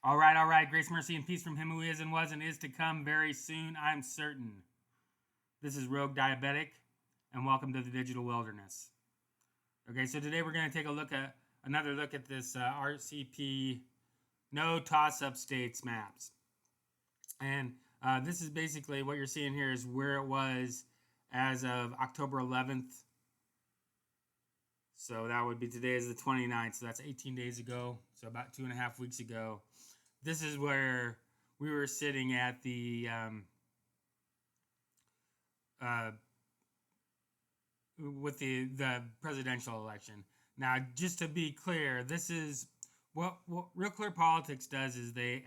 All right, all right. Grace, mercy, and peace from him who is and was and is to come very soon, I'm certain. This is Rogue Diabetic, and welcome to the Digital Wilderness. Okay, so today we're going to take another look at this RCP No Toss-Up States maps. And this is basically what you're seeing here is where it was as of October 11th. So that would be today is the 29th, so that's 18 days ago, so about 2.5 weeks ago. This is where we were sitting at the with the presidential election. Now, just to be clear, this is what Real Clear Politics does is they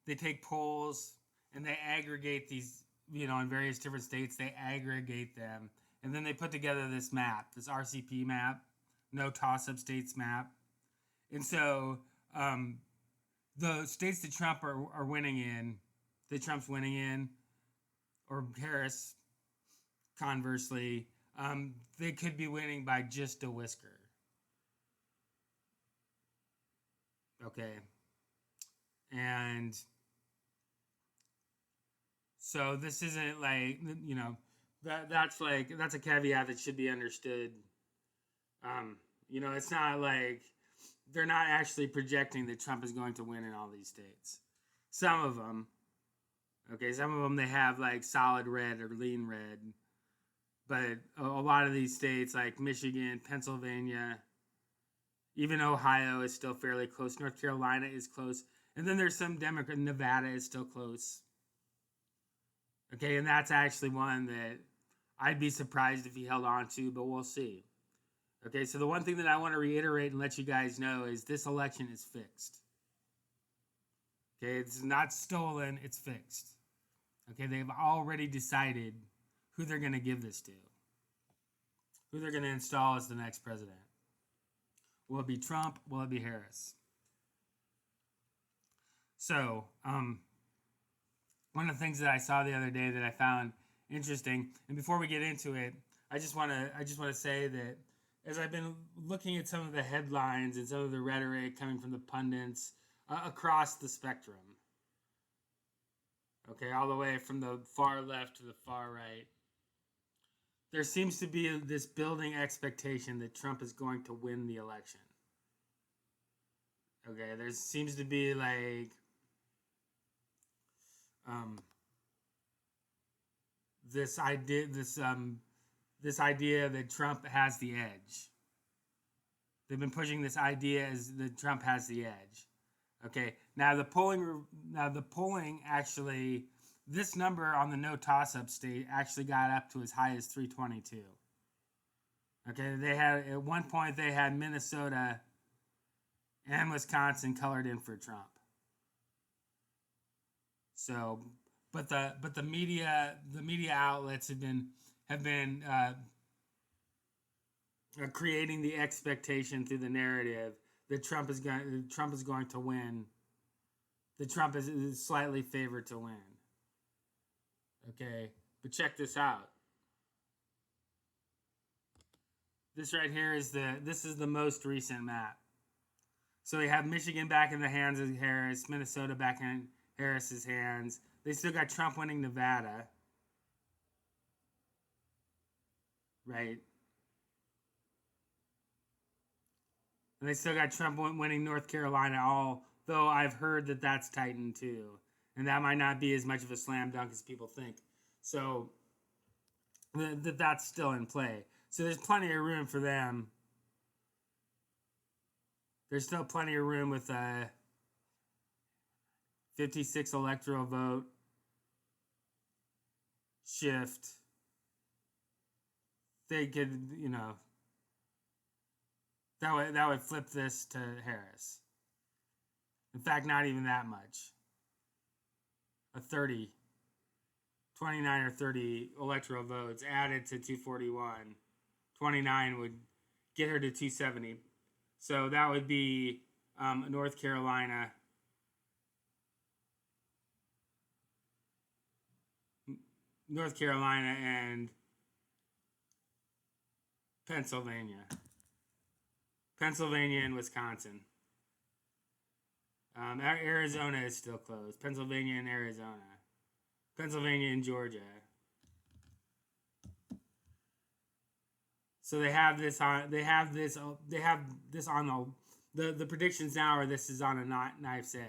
take polls and they aggregate these, in various different states, they aggregate them. And then they put together this map, this RCP map, No Toss-Up States map. And so the states that Trump are winning in, that Trump's winning in, or Harris, conversely, they could be winning by just a whisker. Okay. And so this isn't like, that's a caveat that should be understood. It's not like they're not actually projecting that Trump is going to win in all these states. Some of them they have like solid red or lean red, but a lot of these states like Michigan, Pennsylvania, even Ohio is still fairly close. North Carolina is close, and then there's some Democrat. Nevada is still close. Okay, and that's actually one that I'd be surprised if he held on to, but we'll see. Okay, so the one thing that I want to reiterate and let you guys know is this election is fixed. Okay, it's not stolen, it's fixed. Okay, they've already decided who they're going to give this to, who they're going to install as the next president. Will it be Trump? Will it be Harris? So, one of the things that I saw the other day that I found interesting, and before we get into it, I just want to say that as I've been looking at some of the headlines and some of the rhetoric coming from the pundits across the spectrum, okay, all the way from the far left to the far right, there seems to be this building expectation that Trump is going to win the election. Okay, there seems to be like this idea that Trump has the edge. They've been pushing this idea as that Trump has the edge. Okay, now the polling actually, this number on the no toss-up state actually got up to as high as 322. Okay, they had at one point they had Minnesota and Wisconsin colored in for Trump. So, but the media outlets have been creating the expectation through the narrative that Trump is going to win. That Trump is slightly favored to win. Okay, but check this out. This right here is the most recent map. So we have Michigan back in the hands of Harris, Minnesota back in Harris's hands. They still got Trump winning Nevada. Right? And they still got Trump winning North Carolina, although I've heard that that's tightened too. And that might not be as much of a slam dunk as people think. So that's still in play. So there's plenty of room for them. There's still plenty of room with a 56 electoral vote shift. They could, that would flip this to Harris. In fact, not even that much. A 29 or 30 electoral votes added to 241. 29 would get her to 270. So that would be North Carolina, and Pennsylvania and Wisconsin. Arizona is still closed. Pennsylvania and Arizona. Pennsylvania and Georgia. So they have this on. They have this. They have this on the predictions now are this is on a knife's edge.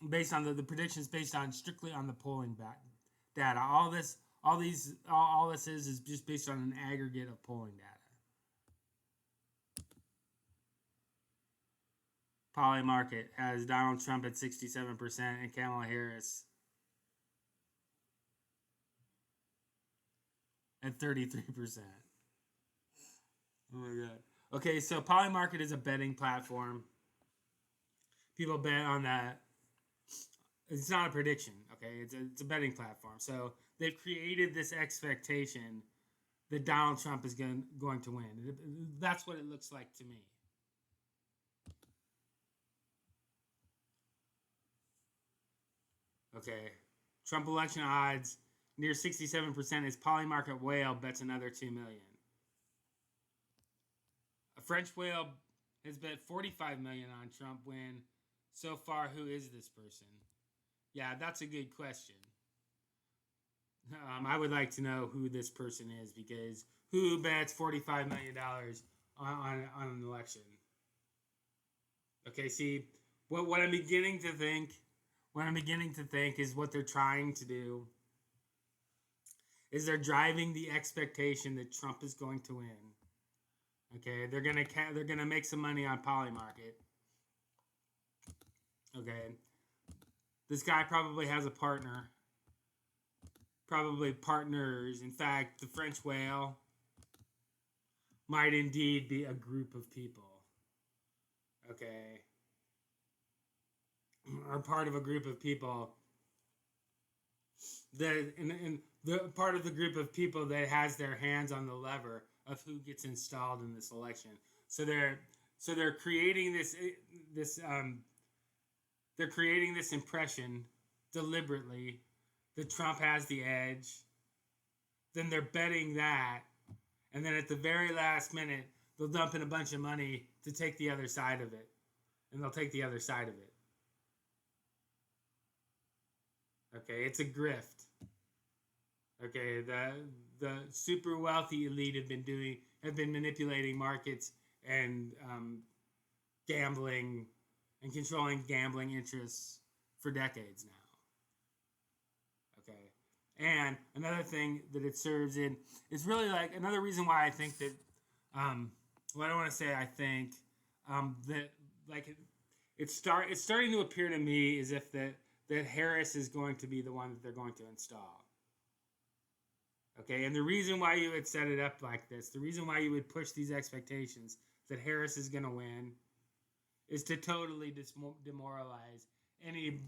Based on the predictions, based on strictly on the polling data. All this is just based on an aggregate of polling data. Polymarket has Donald Trump at 67% and Kamala Harris at 33%. Oh my god. Okay, so Polymarket is a betting platform. People bet on that. It's not a prediction, okay? It's a betting platform. So they've created this expectation that Donald Trump is going to win. That's what it looks like to me. Okay. Trump election odds near 67% is Polymarket whale bets another 2 million. A French whale has bet 45 million on Trump win. So far, who is this person? Yeah, that's a good question. I would like to know who this person is because who bets $45 million on an election? Okay, see, what I'm beginning to think is what they're trying to do is they're driving the expectation that Trump is going to win. Okay, they're gonna make some money on Polymarket. Okay, this guy probably has a partner. Probably partners. In fact, the French whale might indeed be a group of people. Okay, or part of a group of people that and the part of the group of people that has their hands on the lever of who gets installed in this election. So they're creating they're creating this impression deliberately that Trump has the edge. Then they're betting that, and then at the very last minute they'll dump in a bunch of money to take the other side of it, and they'll take the other side of it. Okay, it's a grift. Okay, the super wealthy elite have been manipulating markets and gambling and controlling gambling interests for decades now. Okay, and another thing that it serves in is really like another reason why I think that well, I don't want to say I think that like it's starting to appear to me as if that Harris is going to be the one that they're going to install. Okay, and the reason why you would set it up like this, the reason why you would push these expectations that Harris is going to win, is to totally demoralize any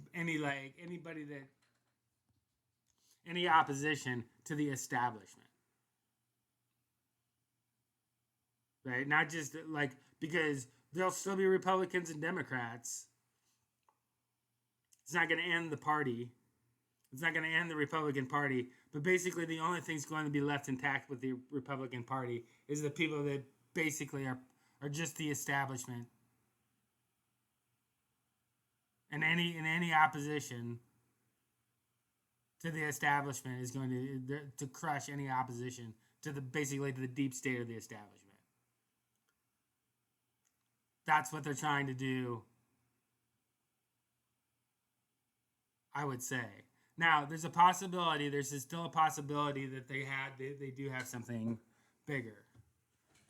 opposition to the establishment. Right? Not just like because there'll still be Republicans and Democrats. It's not going to end the party. It's not going to end the Republican Party. But basically, the only thing's going to be left intact with the Republican Party is the people that basically are just the establishment. And any opposition to the establishment is going to crush any opposition to basically to the deep state of the establishment. That's what they're trying to do, I would say. Now, there's still a possibility that they do have something bigger.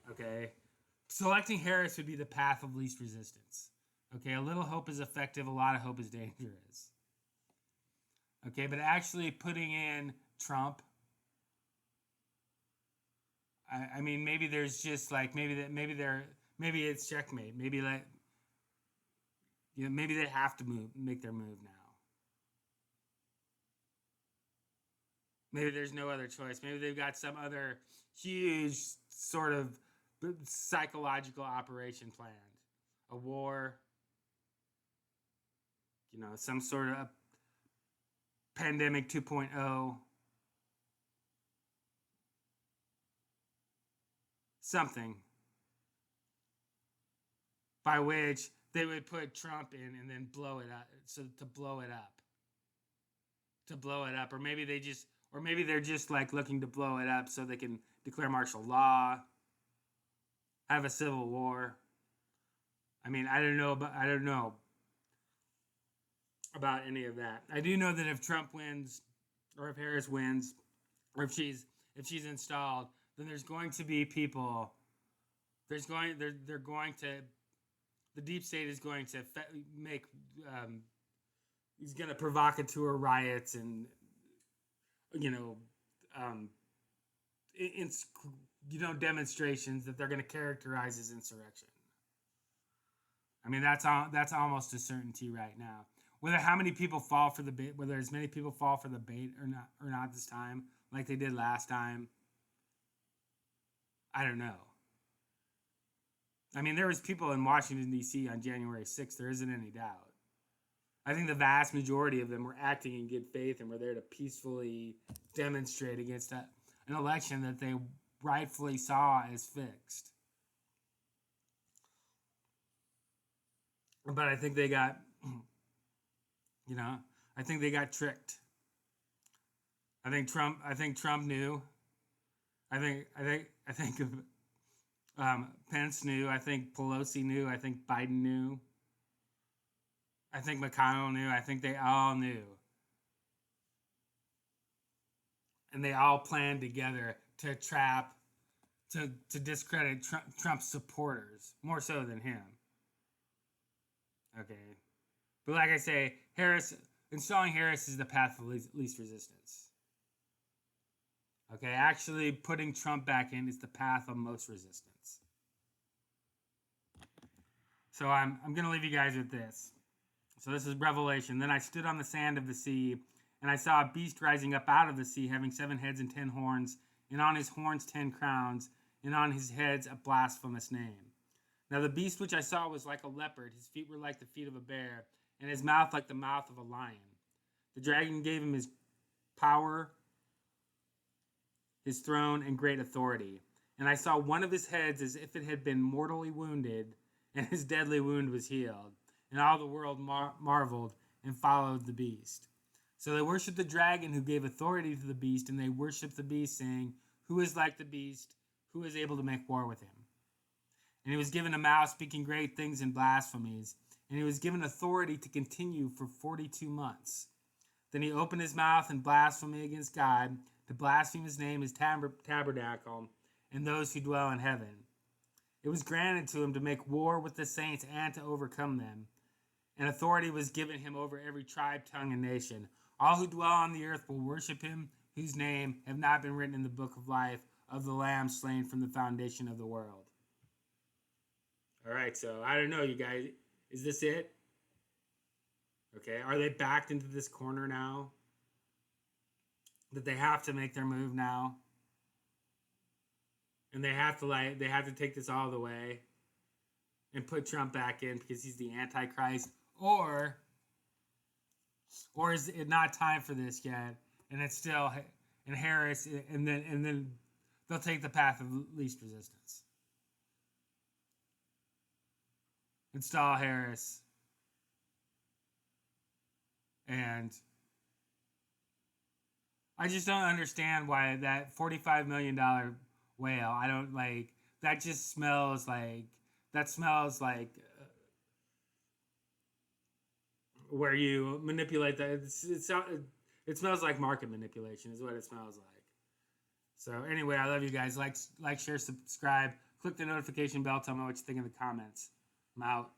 Okay? Selecting Harris would be the path of least resistance. Okay, a little hope is effective, a lot of hope is dangerous. Okay, but actually putting in Trump, I mean, maybe there's just like maybe it's checkmate. Maybe maybe they have to make their move now. Maybe there's no other choice. Maybe they've got some other huge sort of psychological operation planned. A war, some sort of pandemic 2.0. Something by which they would put Trump in and then blow it up. So to blow it up, or maybe they're just like looking to blow it up so they can declare martial law, have a civil war. I mean, I don't know about any of that. I do know that if Trump wins, or if Harris wins, or if she's installed, then there's going to be people. They're going to, the deep state is going to make he's going to provocateur riots and demonstrations that they're going to characterize as insurrection. I mean, that's almost a certainty right now. Whether as many people fall for the bait or not this time, like they did last time, I don't know. I mean, there was people in Washington, D.C. on January 6th. There isn't any doubt. I think the vast majority of them were acting in good faith and were there to peacefully demonstrate against an election that they rightfully saw as fixed. But I think they got, I think they got tricked. I think Trump knew. I think Pence knew. I think Pelosi knew. I think Biden knew. I think McConnell knew. I think they all knew. And they all planned together to discredit Trump's supporters, more so than him. Okay. But like I say, installing Harris is the path of least resistance. Okay, actually putting Trump back in is the path of most resistance. So I'm going to leave you guys with this. So this is Revelation. Then I stood on the sand of the sea, and I saw a beast rising up out of the sea, having 7 heads and 10 horns, and on his horns 10 crowns, and on his heads a blasphemous name. Now the beast which I saw was like a leopard, his feet were like the feet of a bear, and his mouth like the mouth of a lion. The dragon gave him his power, his throne, and great authority. And I saw one of his heads as if it had been mortally wounded, and his deadly wound was healed. And all the world marveled and followed the beast. So they worshipped the dragon who gave authority to the beast, and they worshipped the beast, saying, "Who is like the beast? Who is able to make war with him?" And he was given a mouth speaking great things and blasphemies, and he was given authority to continue for 42 months. Then he opened his mouth in blasphemy against God, to blaspheme his name, his tabernacle, and those who dwell in heaven. It was granted to him to make war with the saints and to overcome them. And authority was given him over every tribe, tongue, and nation. All who dwell on the earth will worship him, whose name have not been written in the book of life of the Lamb slain from the foundation of the world. All right, so I don't know, you guys. Is this it? Okay, are they backed into this corner now? That they have to make their move now? And they have to take this all the way and put Trump back in because he's the Antichrist? Or is it not time for this yet? And it's still in Harris, and then they'll take the path of least resistance. Install Harris. And I just don't understand why that $45 million whale, I don't like, that just smells like, where you manipulate that. It smells like market manipulation is what it smells like. So anyway, I love you guys. Like, share, subscribe. Click the notification bell. Tell me what you think in the comments. I'm out.